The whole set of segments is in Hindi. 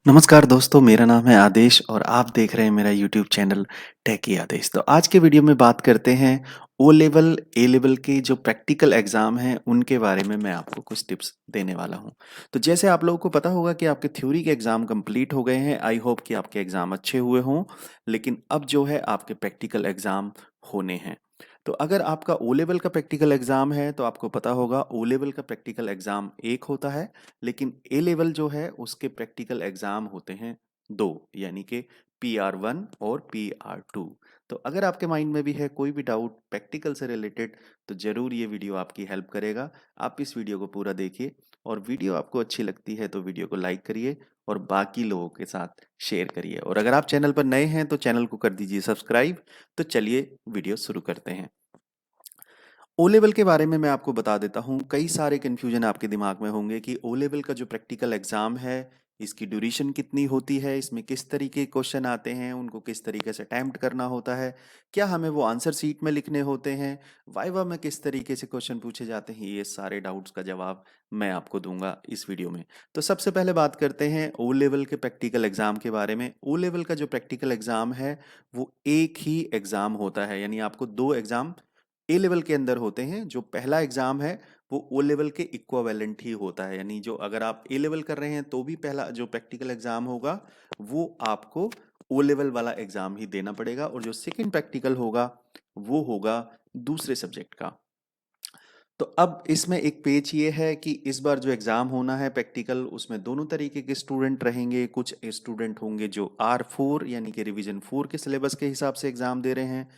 नमस्कार दोस्तों, मेरा नाम है आदेश और आप देख रहे हैं मेरा यूट्यूब चैनल टेकी आदेश। तो आज के वीडियो में बात करते हैं ओ लेवल, ए लेवल के जो प्रैक्टिकल एग्ज़ाम हैं उनके बारे में मैं आपको कुछ टिप्स देने वाला हूं। तो जैसे आप लोगों को पता होगा कि आपके थ्योरी के एग्ज़ाम कंप्लीट हो गए हैं। आई होप कि आपके एग्ज़ाम अच्छे हुए हों, लेकिन अब जो है आपके प्रैक्टिकल एग्ज़ाम होने हैं। तो अगर आपका ओ लेवल का प्रैक्टिकल एग्ज़ाम है तो आपको पता होगा ओ लेवल का प्रैक्टिकल एग्ज़ाम एक होता है, लेकिन ए लेवल जो है उसके प्रैक्टिकल एग्जाम होते हैं दो, यानी कि PR1 और PR2। तो अगर आपके माइंड में भी है कोई भी डाउट प्रैक्टिकल से रिलेटेड तो ज़रूर ये वीडियो आपकी हेल्प करेगा। आप इस वीडियो को पूरा देखिए और वीडियो आपको अच्छी लगती है तो वीडियो को लाइक करिए और बाकी लोगों के साथ शेयर करिए। और अगर आप चैनल पर नए हैं तो चैनल को कर दीजिए सब्सक्राइब। तो चलिए वीडियो शुरू करते हैं। ओ लेवल के बारे में मैं आपको बता देता हूँ। कई सारे कन्फ्यूजन आपके दिमाग में होंगे कि ओ लेवल का जो प्रैक्टिकल एग्ज़ाम है, इसकी ड्यूरेशन कितनी होती है, इसमें किस तरीके के क्वेश्चन आते हैं, उनको किस तरीके से अटेम्प्ट करना होता है, क्या हमें वो आंसर शीट में लिखने होते हैं, वाइवा में किस तरीके से क्वेश्चन पूछे जाते हैं। ये सारे डाउट्स का जवाब मैं आपको दूंगा इस वीडियो में। तो सबसे पहले बात करते हैं ओ लेवल के प्रैक्टिकल एग्ज़ाम के बारे में। ओ लेवल का जो प्रैक्टिकल एग्ज़ाम है वो एक ही एग्ज़ाम होता है, यानी आपको दो एग्ज़ाम ए लेवल के अंदर होते हैं। जो पहला एग्जाम है वो ओ लेवल के इक्विवेलेंट ही होता है, यानी जो अगर आप ए लेवल कर रहे हैं तो भी पहला जो प्रैक्टिकल एग्जाम होगा वो आपको ओ लेवल वाला एग्जाम ही देना पड़ेगा, और जो सेकंड प्रैक्टिकल होगा वो होगा दूसरे सब्जेक्ट का। तो अब इसमें एक पेच ये है कि इस बार जो एग्ज़ाम होना है प्रैक्टिकल, उसमें दोनों तरीके के स्टूडेंट रहेंगे। कुछ स्टूडेंट होंगे जो R4 यानी कि रिवीजन 4 के सिलेबस के हिसाब से एग्ज़ाम दे रहे हैं,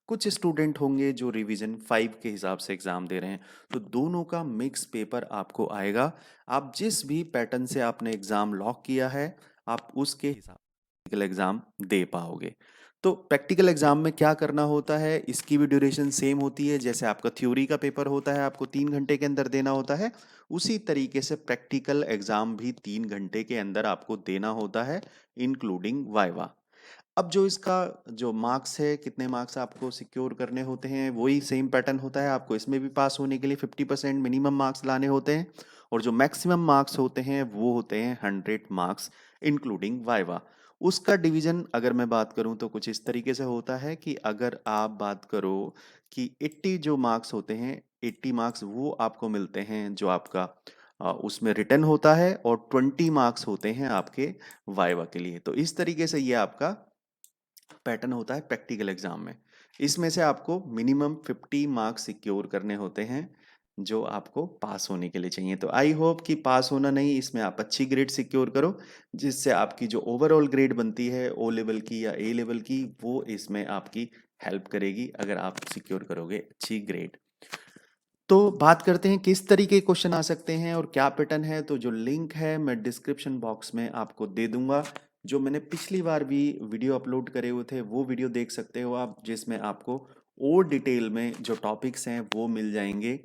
कुछ स्टूडेंट होंगे जो रिवीजन 5 के हिसाब से एग्ज़ाम दे रहे हैं। तो दोनों का मिक्स पेपर आपको आएगा। आप जिस भी पैटर्न से आपने एग्ज़ाम लॉक किया है आप उसके हिसाब प्रैक्टिकल एग्जाम दे पाओगे। तो प्रैक्टिकल एग्जाम में क्या करना होता है, इसकी भी ड्यूरेशन सेम होती है। जैसे आपका थ्योरी का पेपर होता है, आपको 3 घंटे के अंदर देना होता है, उसी तरीके से प्रैक्टिकल एग्जाम भी 3 घंटे के अंदर आपको देना होता है, इंक्लूडिंग वाइवा। अब जो इसका जो मार्क्स है, कितने मार्क्स आपको सिक्योर करने होते हैं, वही सेम पैटर्न होता है। आपको इसमें भी पास होने के लिए 50% मिनिमम मार्क्स लाने होते हैं, और जो मैक्सिमम मार्क्स होते हैं वो होते हैं 100 मार्क्स, इंक्लूडिंग वाइवा। उसका डिवीजन अगर मैं बात करूं तो कुछ इस तरीके से होता है कि अगर आप बात करो कि 80 जो मार्क्स होते हैं, 80 मार्क्स वो आपको मिलते हैं जो आपका उसमें रिटर्न होता है, और 20 मार्क्स होते हैं आपके वाइवा के लिए। तो इस तरीके से ये आपका पैटर्न होता है प्रैक्टिकल एग्जाम में। इसमें से आपको मिनिमम 50 मार्क्स सिक्योर करने होते हैं जो आपको पास होने के लिए चाहिए। तो आई होप कि पास होना नहीं, इसमें आप अच्छी ग्रेड सिक्योर करो, जिससे आपकी जो ओवरऑल ग्रेड बनती है ओ लेवल की या ए लेवल की, वो इसमें आपकी हेल्प करेगी अगर आप सिक्योर करोगे अच्छी ग्रेड। तो बात करते हैं किस तरीके के क्वेश्चन आ सकते हैं और क्या पैटर्न है। तो जो लिंक है मैं डिस्क्रिप्शन बॉक्स में आपको दे दूंगा। जो मैंने पिछली बार भी वीडियो अपलोड करे हुए थे वो वीडियो देख सकते हो आप, जिसमें आपको और डिटेल में जो टॉपिक्स हैं वो मिल जाएंगे।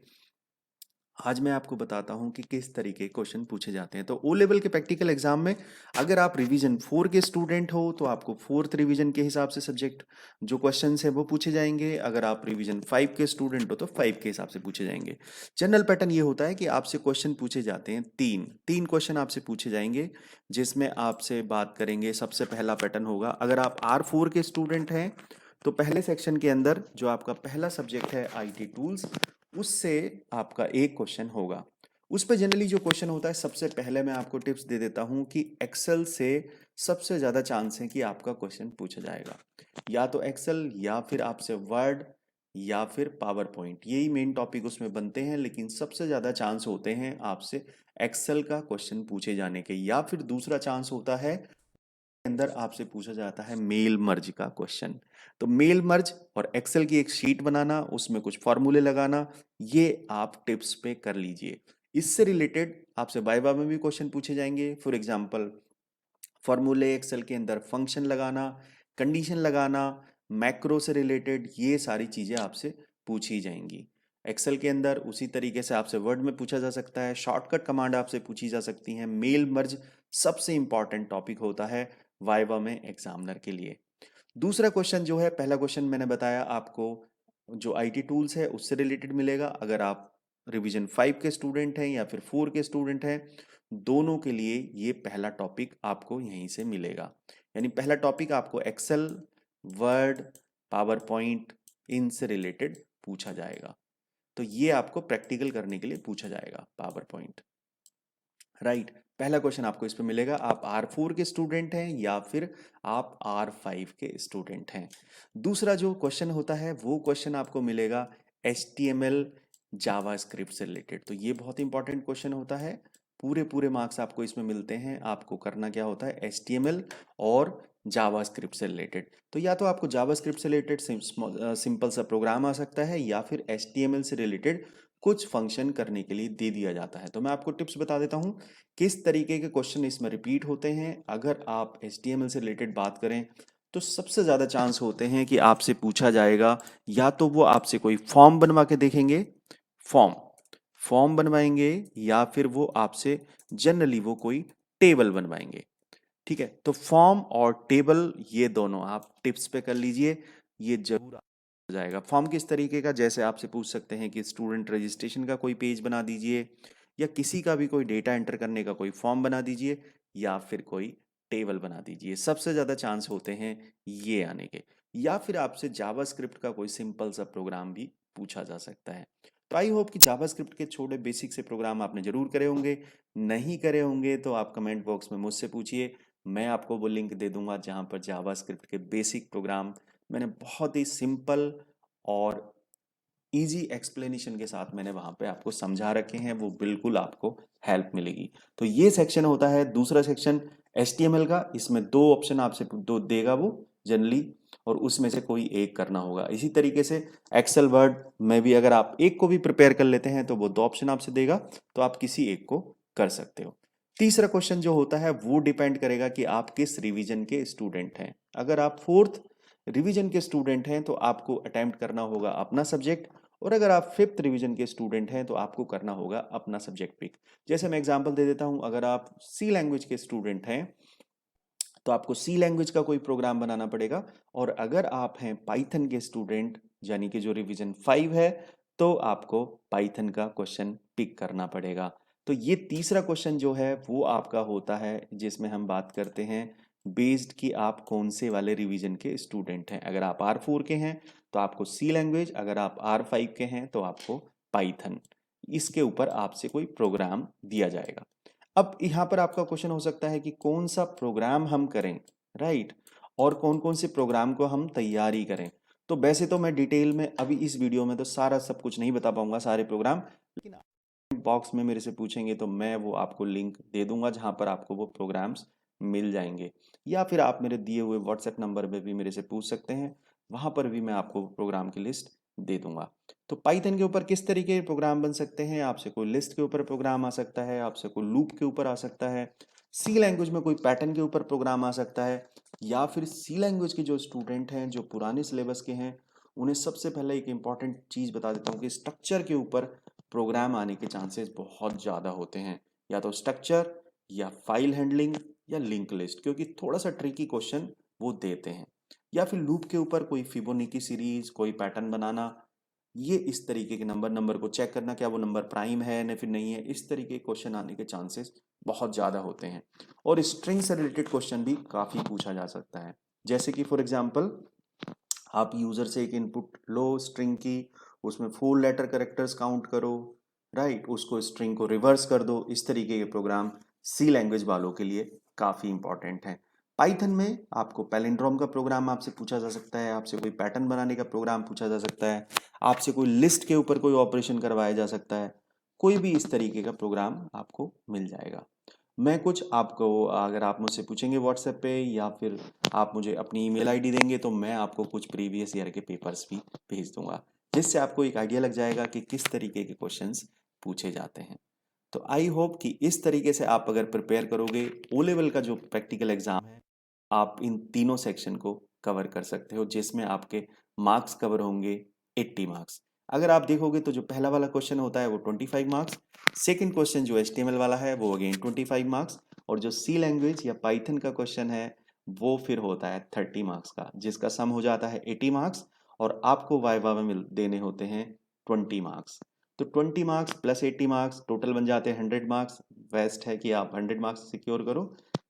आज मैं आपको बताता हूं कि किस तरीके के क्वेश्चन पूछे जाते हैं। तो ओ लेवल के प्रैक्टिकल एग्जाम में अगर आप रिवीजन 4 के स्टूडेंट हो तो आपको फोर्थ रिवीजन के हिसाब से सब्जेक्ट जो क्वेश्चंस है वो पूछे जाएंगे। अगर आप रिवीजन 5 के स्टूडेंट हो तो 5 के हिसाब से पूछे जाएंगे। जनरल पैटर्न ये होता है कि आपसे क्वेश्चन पूछे जाते हैं, तीन तीन क्वेश्चन आपसे पूछे जाएंगे, जिसमें आपसे बात करेंगे। सबसे पहला पैटर्न होगा, अगर आप R4 के स्टूडेंट हैं तो पहले सेक्शन के अंदर जो आपका पहला सब्जेक्ट है IT टूल्स, उससे आपका एक क्वेश्चन होगा। उस पे जनरली जो क्वेश्चन होता है, सबसे पहले मैं आपको टिप्स दे देता हूं कि एक्सेल से सबसे ज्यादा चांस है कि आपका क्वेश्चन पूछा जाएगा। या तो एक्सेल, या फिर आपसे वर्ड, या फिर पावर पॉइंट, यही मेन टॉपिक उसमें बनते हैं। लेकिन सबसे ज्यादा चांस होते हैं आपसे एक्सेल का क्वेश्चन पूछे जाने के। या फिर दूसरा चांस होता है अंदर आपसे पूछा जाता है मेल मर्ज का क्वेश्चन। तो मेल मर्ज और एक्सेल की एक शीट बनाना, उसमें कुछ फॉर्मूले लगाना, ये आप टिप्स पे कर लीजिए। इससे रिलेटेड आपसे वाइवा में भी क्वेश्चन पूछे जाएंगे। फॉर एग्जांपल, फॉर्मूले एक्सेल के अंदर फंक्शन लगाना, कंडीशन लगाना, मैक्रो से रिलेटेड ये सारी चीजें आपसे पूछी जाएंगी। एक्सेल के अंदर उसी तरीके से आपसे वर्ड में पूछा जा सकता है, शॉर्टकट कमांड आपसे पूछी जा सकती हैं। मेल मर्ज सबसे इंपॉर्टेंट टॉपिक होता है वाइवा में एग्जामिनर के लिए। दूसरा क्वेश्चन जो है, पहला क्वेश्चन मैंने बताया आपको जो IT टूल्स है उससे रिलेटेड मिलेगा। अगर आप रिवीजन 5 के स्टूडेंट हैं या फिर 4 के स्टूडेंट हैं, दोनों के लिए ये पहला टॉपिक आपको यहीं से मिलेगा। यानी पहला टॉपिक आपको एक्सेल, वर्ड, पावर पॉइंट इनसे रिलेटेड पूछा जाएगा। तो ये आपको प्रैक्टिकल करने के लिए पूछा जाएगा पावर पॉइंट, राइट। पहला क्वेश्चन आपको इस पे मिलेगा, आप R4 के स्टूडेंट हैं या फिर आप R5 के स्टूडेंट हैं। दूसरा जो क्वेश्चन होता है वो क्वेश्चन आपको मिलेगा HTML जावास्क्रिप्ट से रिलेटेड। तो ये बहुत इंपॉर्टेंट क्वेश्चन होता है, पूरे पूरे मार्क्स आपको इसमें मिलते हैं। आपको करना क्या होता है, HTML और जावास्क्रिप्ट से रिलेटेड। तो या तो आपको जावास्क्रिप्ट से रिलेटेड सिंपल सा प्रोग्राम आ सकता है या फिर HTML से रिलेटेड कुछ फंक्शन करने के लिए दे दिया जाता है। तो मैं आपको टिप्स बता देता हूँ किस तरीके के क्वेश्चन इसमें रिपीट होते हैं। अगर आप HTML से रिलेटेड बात करें तो सबसे ज़्यादा चांस होते हैं कि आपसे पूछा जाएगा, या तो वो आपसे कोई फॉर्म बनवा के देखेंगे, फॉर्म फॉर्म बनवाएंगे, या फिर वो आपसे जनरली वो कोई टेबल बनवाएंगे। ठीक है, तो फॉर्म और टेबल ये दोनों आप टिप्स पे कर लीजिए, ये जरूर हो जाएगा। फॉर्म किस तरीके का, जैसे आपसे पूछ सकते हैं कि स्टूडेंट रजिस्ट्रेशन का कोई पेज बना दीजिए, या किसी का भी कोई डेटा एंटर करने का कोई फॉर्म बना दीजिए, या फिर कोई टेबल बना दीजिए। सबसे ज़्यादा चांस होते हैं ये आने के। या फिर आपसे जावास्क्रिप्ट का कोई सिंपल सा प्रोग्राम भी पूछा जा सकता है। तो आई होप कि जावास्क्रिप्ट के छोटे बेसिक से प्रोग्राम आपने जरूर करे होंगे। नहीं करे होंगे तो आप कमेंट बॉक्स में मुझसे पूछिए, मैं आपको वो लिंक दे दूंगा जहां पर जावास्क्रिप्ट के बेसिक प्रोग्राम मैंने बहुत ही सिंपल और इजी एक्सप्लेनेशन के साथ मैंने वहां पे आपको समझा रखे हैं, वो बिल्कुल आपको हेल्प मिलेगी। तो ये सेक्शन होता है। दूसरा सेक्शन HTML का, इसमें दो ऑप्शन आपसे दो देगा वो जनरली, और उसमें से कोई एक करना होगा। इसी तरीके से एक्सेल वर्ड में भी अगर आप एक को भी प्रिपेयर कर लेते हैं तो वो दो ऑप्शन आपसे देगा, तो आप किसी एक को कर सकते हो। तीसरा क्वेश्चन जो होता है वो डिपेंड करेगा कि आप किस रिवीजन के स्टूडेंट हैं। अगर आप फोर्थ रिवीजन के स्टूडेंट हैं तो आपको अटेम्प्ट करना होगा अपना सब्जेक्ट, और अगर आप फिफ्थ रिवीजन के स्टूडेंट हैं तो आपको करना होगा अपना सब्जेक्ट पिक। जैसे मैं एग्जांपल दे देता हूं, अगर आप सी लैंग्वेज के स्टूडेंट हैं तो आपको सी लैंग्वेज का कोई प्रोग्राम बनाना पड़ेगा, और अगर आप हैं पाइथन के स्टूडेंट यानी कि जो रिवीजन 5 है, तो आपको पाइथन का क्वेश्चन पिक करना पड़ेगा। तो ये तीसरा क्वेश्चन जो है वो आपका होता है जिसमें हम बात करते हैं बेस्ड कि आप कौन से वाले रिवीजन के स्टूडेंट हैं। अगर आप R4 के हैं तो आपको सी लैंग्वेज, अगर आप R5 के हैं तो आपको पाइथन। इसके ऊपर आपसे कोई प्रोग्राम दिया जाएगा। अब यहाँ पर आपका क्वेश्चन हो सकता है कि कौन सा प्रोग्राम हम करें, राइट, और कौन कौन से प्रोग्राम को हम तैयारी करें। तो वैसे तो मैं डिटेल में अभी इस वीडियो में तो सारा सब कुछ नहीं बता पाऊंगा सारे प्रोग्राम, लेकिन बॉक्स में मेरे से पूछेंगे तो मैं वो आपको लिंक दे दूंगा जहां पर आपको वो प्रोग्राम्स मिल जाएंगे, या फिर आप मेरे दिए हुए व्हाट्सएप नंबर पे भी मेरे से पूछ सकते हैं, वहां पर भी मैं आपको प्रोग्राम की लिस्ट दे दूंगा। तो पाइथन के ऊपर किस तरीके के प्रोग्राम बन सकते हैं, आपसे कोई लिस्ट के ऊपर प्रोग्राम आ सकता है, आपसे कोई लूप के ऊपर आ सकता है, सी लैंग्वेज में कोई पैटर्न के ऊपर प्रोग्राम आ सकता है, या फिर सी लैंग्वेज के जो स्टूडेंट हैं जो पुराने सिलेबस के हैं उन्हें सबसे पहले एक इंपॉर्टेंट चीज़ बता देता हूँ कि स्ट्रक्चर के ऊपर प्रोग्राम आने के चांसेस बहुत ज़्यादा होते हैं, या तो स्ट्रक्चर या फाइल हैंडलिंग या लिंक लिस्ट, क्योंकि थोड़ा सा ट्रिकी क्वेश्चन वो देते हैं, या फिर लूप के ऊपर कोई फिबोनाची सीरीज, कोई पैटर्न बनाना, ये इस तरीके के नंबर नंबर को चेक करना क्या वो नंबर प्राइम है या फिर नहीं है, इस तरीके के क्वेश्चन आने के चांसेस बहुत ज़्यादा होते हैं। और स्ट्रिंग से रिलेटेड क्वेश्चन भी काफ़ी पूछा जा सकता है, जैसे कि फॉर एग्जांपल आप यूज़र से एक इनपुट लो स्ट्रिंग की, उसमें 4 लेटर करेक्टर्स काउंट करो, राइट, उसको स्ट्रिंग को रिवर्स कर दो। इस तरीके के प्रोग्राम सी लैंग्वेज वालों के लिए काफ़ी इंपॉर्टेंट हैं। पाइथन में आपको पैलिंड्रोम का प्रोग्राम आपसे पूछा जा सकता है, आपसे कोई पैटर्न बनाने का प्रोग्राम पूछा जा सकता है, आपसे कोई लिस्ट के ऊपर कोई ऑपरेशन करवाया जा सकता है, कोई भी इस तरीके का प्रोग्राम आपको मिल जाएगा। मैं कुछ आपको, अगर आप मुझसे पूछेंगे व्हाट्सएप पे या फिर आप मुझे अपनी ईमेल आईडी देंगे तो मैं आपको कुछ प्रीवियस ईयर के पेपर्स भी भेज दूंगा, जिससे आपको एक आइडिया लग जाएगा कि किस तरीके के क्वेश्चंस पूछे जाते हैं। तो आई होप कि इस तरीके से आप अगर प्रिपेयर करोगे, ओ लेवल का जो प्रैक्टिकल एग्जाम है आप इन तीनों सेक्शन को कवर कर सकते हो, जिसमें आपके मार्क्स कवर होंगे 80 मार्क्स। अगर आप देखोगे तो जो पहला वाला क्वेश्चन होता है वो 25 मार्क्स, सेकंड क्वेश्चन जो HTML वाला है वो अगेन 25 मार्क्स, और जो सी लैंग्वेज या पाइथन का क्वेश्चन है वो फिर होता है 30 मार्क्स का, जिसका सम हो जाता है 80 मार्क्स, और आपको वाइवा में देने होते हैं 20 मार्क्स। तो 20 मार्क्स प्लस 80 मार्क्स टोटल बन जाते हैं 100 मार्क्स। बेस्ट है कि आप 100 मार्क्स सिक्योर करो,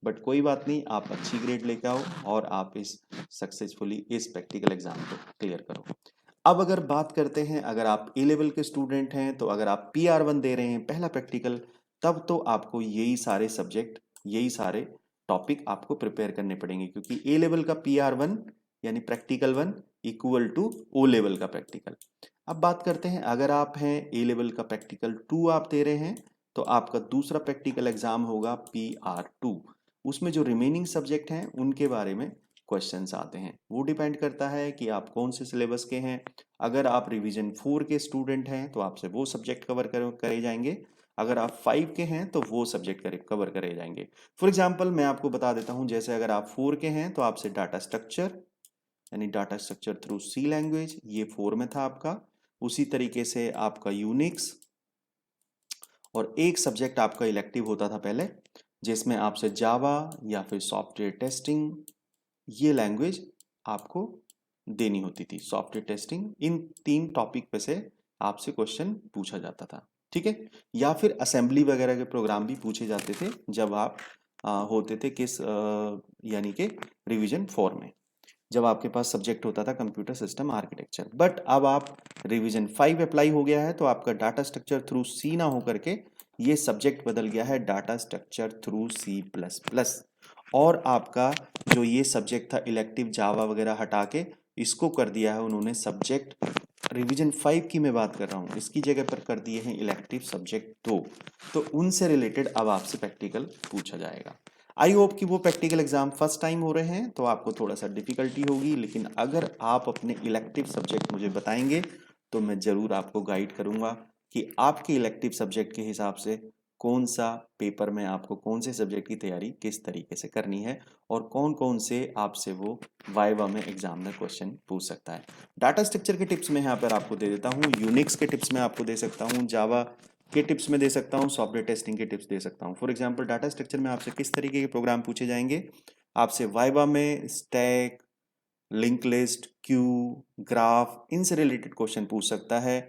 बट कोई बात नहीं, आप अच्छी ग्रेड लेके आओ और आप इस सक्सेसफुली इस प्रैक्टिकल एग्जाम को क्लियर करो। अब अगर बात करते हैं, अगर आप ए लेवल के स्टूडेंट हैं तो अगर आप PR1 दे रहे हैं पहला प्रैक्टिकल, तब तो आपको यही सारे सब्जेक्ट, यही सारे टॉपिक आपको प्रिपेयर करने पड़ेंगे, क्योंकि ए लेवल का PR1 यानी practical 1 equal to O level का प्रैक्टिकल। अब बात करते हैं, अगर आप हैं ए लेवल का प्रैक्टिकल 2 आप दे रहे हैं, तो आपका दूसरा प्रैक्टिकल एग्जाम होगा PR2। उसमें जो रिमेनिंग सब्जेक्ट हैं उनके बारे में क्वेश्चंस आते हैं। वो डिपेंड करता है कि आप कौन से सिलेबस के हैं। अगर आप रिवीजन 4 के स्टूडेंट हैं तो आपसे वो सब्जेक्ट कवर करे जाएंगे, अगर आप 5 के हैं तो वो सब्जेक्ट कवर करे जाएंगे। फॉर एग्जांपल मैं आपको बता देता हूं, जैसे अगर आप 4 के हैं तो आपसे डाटा स्ट्रक्चर यानी data structure through C language, ये 4 में था आपका। उसी तरीके से आपका यूनिक्स, और एक सब्जेक्ट आपका इलेक्टिव होता था पहले, जिसमें आपसे जावा या फिर सॉफ्टवेयर टेस्टिंग, ये लैंग्वेज आपको देनी होती थी। सॉफ्टवेयर टेस्टिंग, इन 3 टॉपिक पे से आपसे क्वेश्चन पूछा जाता था, ठीक है। या फिर असेंबली वगैरह के प्रोग्राम भी पूछे जाते थे जब आप होते थे किस यानी कि रिवीजन 4 में, जब आपके पास सब्जेक्ट होता था कंप्यूटर सिस्टम आर्किटेक्चर। बट अब आप रिवीजन 5 अप्लाई हो गया है तो आपका डाटा स्ट्रक्चर थ्रू सी ना होकर के ये सब्जेक्ट बदल गया है डाटा स्ट्रक्चर थ्रू C++। और आपका जो ये सब्जेक्ट था इलेक्टिव जावा वगैरह हटा के इसको कर दिया है उन्होंने सब्जेक्ट, रिवीजन 5 की मैं बात कर रहा हूँ, इसकी जगह पर कर दिए हैं इलेक्टिव सब्जेक्ट 2। तो उनसे रिलेटेड अब आपसे प्रैक्टिकल पूछा जाएगा। आई होप कि वो प्रैक्टिकल एग्जाम फर्स्ट टाइम हो रहे हैं तो आपको थोड़ा सा डिफिकल्टी होगी, लेकिन अगर आप अपने इलेक्टिव सब्जेक्ट मुझे बताएंगे तो मैं ज़रूर आपको गाइड करूंगा कि आपके इलेक्टिव सब्जेक्ट के हिसाब से कौन सा पेपर में आपको कौन से सब्जेक्ट की तैयारी किस तरीके से करनी है, और कौन कौन से आपसे वो वाइवा में एग्जाम में क्वेश्चन पूछ सकता है। डाटा स्ट्रक्चर के टिप्स मैं यहाँ पर आपको दे देता हूँ, यूनिक्स के टिप्स मैं आपको दे सकता हूँ, जावा के टिप्स में दे सकता हूँ, सॉफ्टवेयर टेस्टिंग के टिप्स दे सकता हूँ। फॉर एग्जांपल डाटा स्ट्रक्चर में आपसे किस तरीके के प्रोग्राम पूछे जाएंगे, आपसे वाइवा में stack, link list, Q, graph, इनसे रिलेटेड क्वेश्चन पूछ सकता है।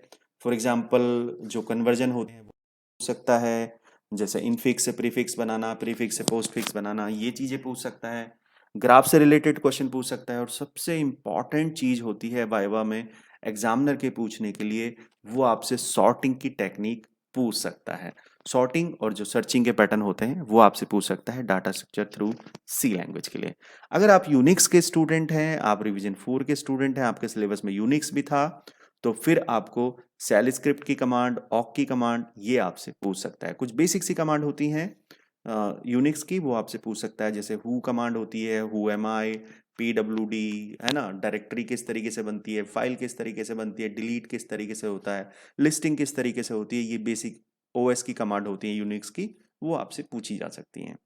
फॉर एग्जांपल जो कन्वर्जन होते हैं वो पूछ सकता है, जैसे इनफिक्स से प्रीफिक्स बनाना, प्रीफिक्स से पोस्टफिक्स बनाना, ये चीज़ें पूछ सकता है। ग्राफ से रिलेटेड क्वेश्चन पूछ सकता है, और सबसे इम्पॉर्टेंट चीज़ होती है वाइवा में एग्जामिनर के पूछने के लिए, वो आपसे सॉर्टिंग की टेक्निक पूछ सकता है। सॉर्टिंग और जो सर्चिंग के पैटर्न होते हैं वो आपसे पूछ सकता है data structure through C language के लिए। अगर आप यूनिक्स के स्टूडेंट हैं, आप रिवीजन 4 के स्टूडेंट हैं, आपके सिलेबस में यूनिक्स भी था, तो फिर आपको सेल स्क्रिप्ट की कमांड, ऑक की कमांड, ये आपसे पूछ सकता है। कुछ बेसिक सी कमांड होती हैं यूनिक्स की, वो आपसे पूछ सकता है, जैसे हु कमांड होती है, हु एम आई, PWD, है ना, डायरेक्टरी किस तरीके से बनती है, फाइल किस तरीके से बनती है, डिलीट किस तरीके से होता है, लिस्टिंग किस तरीके से होती है, ये बेसिक OS की कमांड होती है यूनिक्स की, वो आपसे पूछी जा सकती हैं।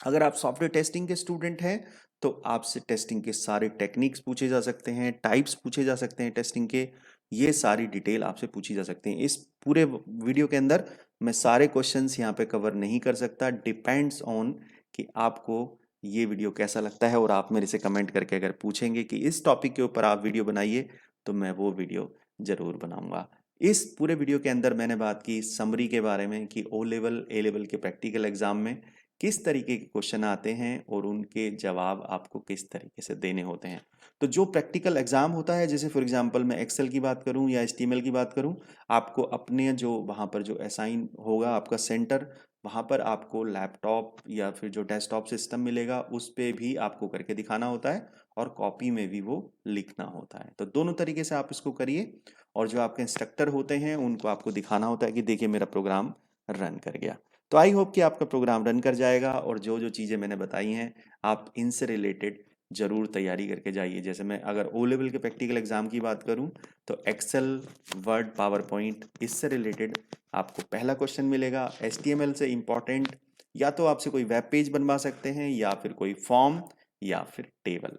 अगर आप सॉफ्टवेयर टेस्टिंग के स्टूडेंट हैं तो आपसे टेस्टिंग के सारे टेक्निक्स पूछे जा सकते हैं, टाइप्स पूछे जा सकते हैं टेस्टिंग के, ये सारी डिटेल आपसे पूछी जा सकती हैं। इस पूरे वीडियो के अंदर मैं सारे क्वेश्चंस यहाँ पे कवर नहीं कर सकता, डिपेंड्स ऑन कि आपको ये वीडियो कैसा लगता है, और आप मेरे से कमेंट करके अगर पूछेंगे कि इस टॉपिक के ऊपर आप वीडियो बनाइए तो मैं वो वीडियो ज़रूर बनाऊंगा। इस पूरे वीडियो के अंदर मैंने बात की समरी के बारे में कि O लेवल A लेवल के प्रैक्टिकल एग्जाम में किस तरीके के क्वेश्चन आते हैं और उनके जवाब आपको किस तरीके से देने होते हैं। तो जो प्रैक्टिकल एग्जाम होता है, जैसे फॉर एग्जांपल मैं एक्सेल की बात करूं या HTML की बात करूं, आपको अपने जो वहां पर जो असाइन होगा आपका सेंटर, वहां पर आपको लैपटॉप या फिर जो डेस्कटॉप सिस्टम मिलेगा उस पे भी आपको करके दिखाना होता है, और कॉपी में भी वो लिखना होता है। तो दोनों तरीके से आप इसको करिए, और जो आपके इंस्ट्रक्टर होते हैं उनको आपको दिखाना होता है कि देखिए मेरा प्रोग्राम रन कर गया। तो आई होप कि आपका प्रोग्राम रन कर जाएगा, और जो जो चीज़ें मैंने बताई हैं आप इनसे रिलेटेड ज़रूर तैयारी करके जाइए। जैसे मैं अगर O लेवल के प्रैक्टिकल एग्जाम की बात करूं तो एक्सेल, वर्ड, पावर पॉइंट, इससे रिलेटेड आपको पहला क्वेश्चन मिलेगा। HTML से इम्पॉर्टेंट या तो आपसे कोई वेब पेज बनवा सकते हैं, या फिर कोई फॉर्म, या फिर टेबल।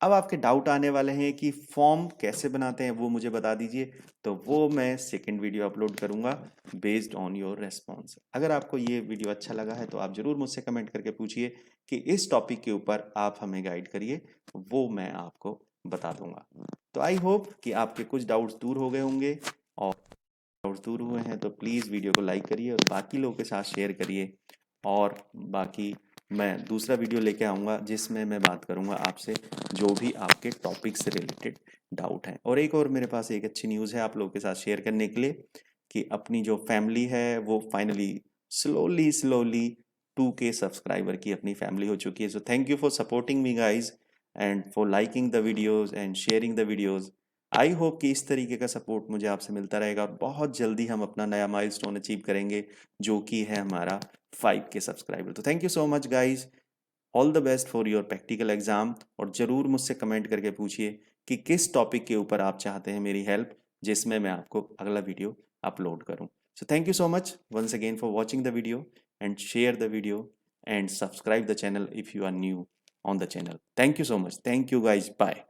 अब आपके डाउट आने वाले हैं कि फॉर्म कैसे बनाते हैं वो मुझे बता दीजिए, तो वो मैं सेकंड वीडियो अपलोड करूंगा बेस्ड ऑन योर रेस्पॉन्स। अगर आपको ये वीडियो अच्छा लगा है तो आप ज़रूर मुझसे कमेंट करके पूछिए कि इस टॉपिक के ऊपर आप हमें गाइड करिए, वो मैं आपको बता दूंगा। तो आई होप कि आपके कुछ डाउट्स दूर हो गए होंगे, और डाउट्स दूर हुए हैं तो प्लीज़ वीडियो को लाइक करिए और बाकी लोगों के साथ शेयर करिए। और बाकी मैं दूसरा वीडियो लेके आऊँगा जिसमें मैं बात करूँगा आपसे जो भी आपके टॉपिक से रिलेटेड डाउट हैं। और एक और मेरे पास एक अच्छी न्यूज़ है आप लोगों के साथ शेयर करने के लिए कि अपनी जो फैमिली है वो फाइनली स्लोली 2K सब्सक्राइबर की अपनी फैमिली हो चुकी है। सो thank you for supporting me guys and for liking the videos and sharing the videos. I hope कि इस तरीके का सपोर्ट मुझे आपसे मिलता रहेगा और बहुत जल्दी हम अपना नया माइलस्टोन अचीव करेंगे जो कि है हमारा 5K सब्सक्राइबर। तो thank you so much guys, all the best for your practical exam. और ज़रूर मुझसे कमेंट करके पूछिए कि किस टॉपिक के ऊपर आप चाहते हैं मेरी हेल्प, जिसमें मैं आपको अगला वीडियो अपलोड करूं। So thank you so much once again for watching the video and share the video and subscribe the channel if you are new on the channel. Thank you so much, thank you guys, bye.